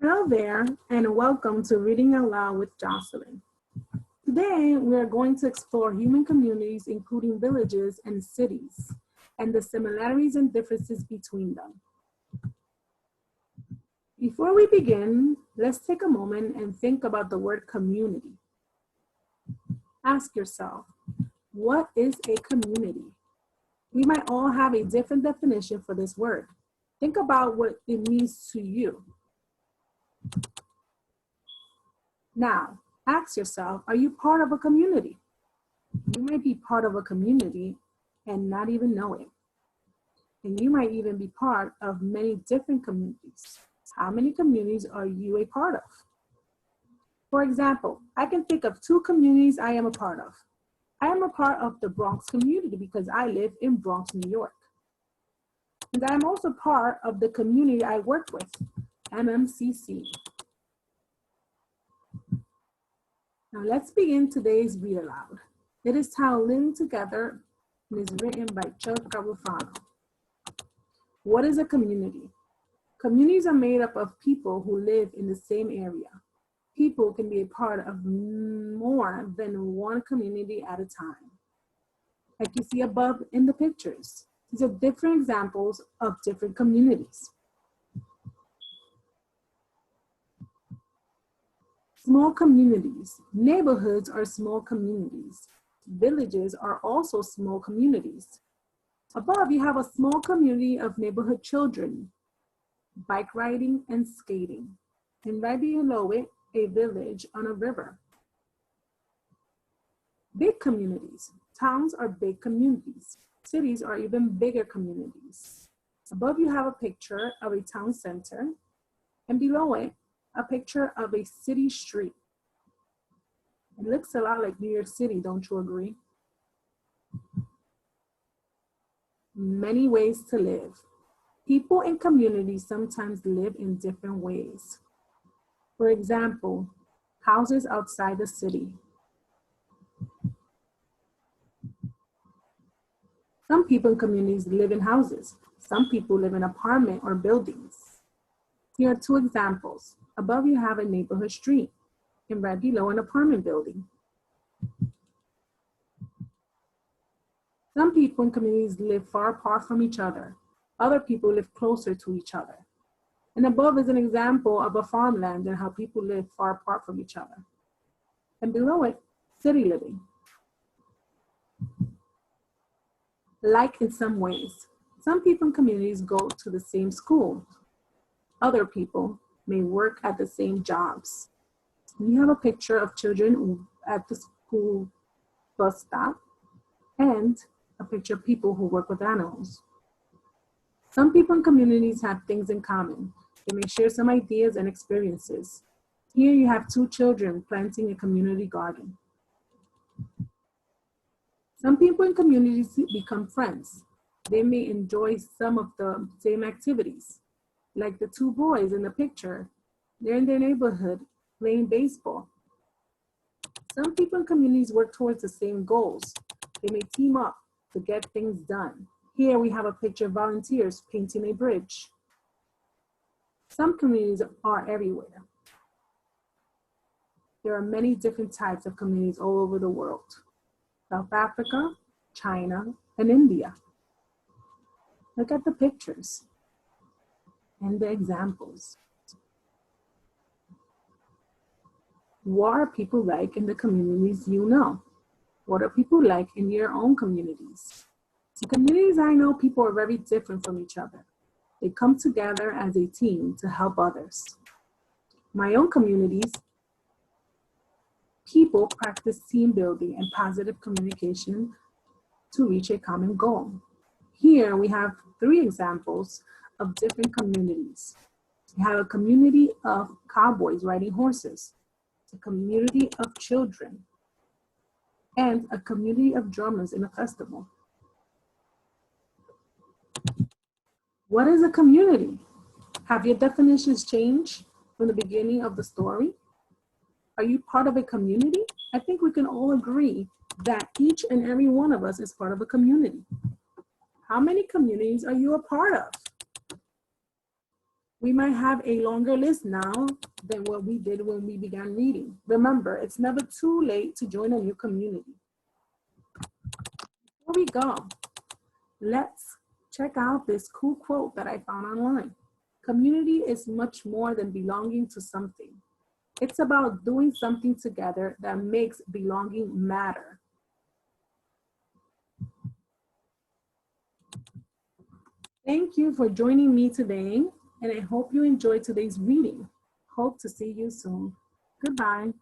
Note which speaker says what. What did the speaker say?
Speaker 1: Hello there, and welcome to Reading Aloud with Jocelyn. Today, we are going to explore human communities, including villages and cities, and the similarities and differences between them. Before we begin, let's take a moment and think about the word community. Ask yourself, what is a community? We might all have a different definition for this word. Think about what it means to you. Now, ask yourself, are you part of a community? You might be part of a community and not even know it. And you might even be part of many different communities. How many communities are you a part of? For example, I can think of two communities I am a part of. I am a part of the Bronx community because I live in Bronx, New York. And I'm also part of the community I work with, MMCC. Now let's begin today's Read Aloud. It is titled Living Together and is written by Chuck Garofano. What is a community? Communities are made up of people who live in the same area. People can be a part of more than one community at a time. Like you see above in the pictures, these are different examples of different communities. Small communities. Neighborhoods are small communities. Villages are also small communities. Above, you have a small community of neighborhood children, bike riding and skating. And right below it, a village on a river. Big communities. Towns are big communities. Cities are even bigger communities. Above, you have a picture of a town center, and below it, a picture of a city street. It looks a lot like New York City, don't you agree? Many ways to live. People in communities sometimes live in different ways. For example, houses outside the city. Some people in communities live in houses. Some people live in apartments or buildings. Here are two examples. Above you have a neighborhood street, and right below an apartment building. Some people in communities live far apart from each other. Other people live closer to each other. And above is an example of a farmland and how people live far apart from each other. And below it, city living. Like in some ways, some people in communities go to the same school. Other people may work at the same jobs. You have a picture of children at the school bus stop and a picture of people who work with animals. Some people in communities have things in common. They may share some ideas and experiences. Here you have two children planting a community garden. Some people in communities become friends. They may enjoy some of the same activities. Like the two boys in the picture, they're in their neighborhood playing baseball. Some people in communities work towards the same goals. They may team up to get things done. Here we have a picture of volunteers painting a bridge. Some communities are everywhere. There are many different types of communities all over the world. South Africa, China, and India. Look at the pictures and the examples. What are people like in the communities you know? What are people like in your own communities? The communities I know, people are very different from each other. They come together as a team to help others. My own communities, people practice team building and positive communication to reach a common goal. Here we have three examples of different communities. We have a community of cowboys riding horses, a community of children, and a community of drummers in a festival. What is a community? Have your definitions changed from the beginning of the story? Are you part of a community? I think we can all agree that each and every one of us is part of a community. How many communities are you a part of? We might have a longer list now than what we did when we began reading. Remember, it's never too late to join a new community. Before we go, let's check out this cool quote that I found online. Community is much more than belonging to something. It's about doing something together that makes belonging matter. Thank you for joining me today, and I hope you enjoyed today's reading. Hope to see you soon. Goodbye.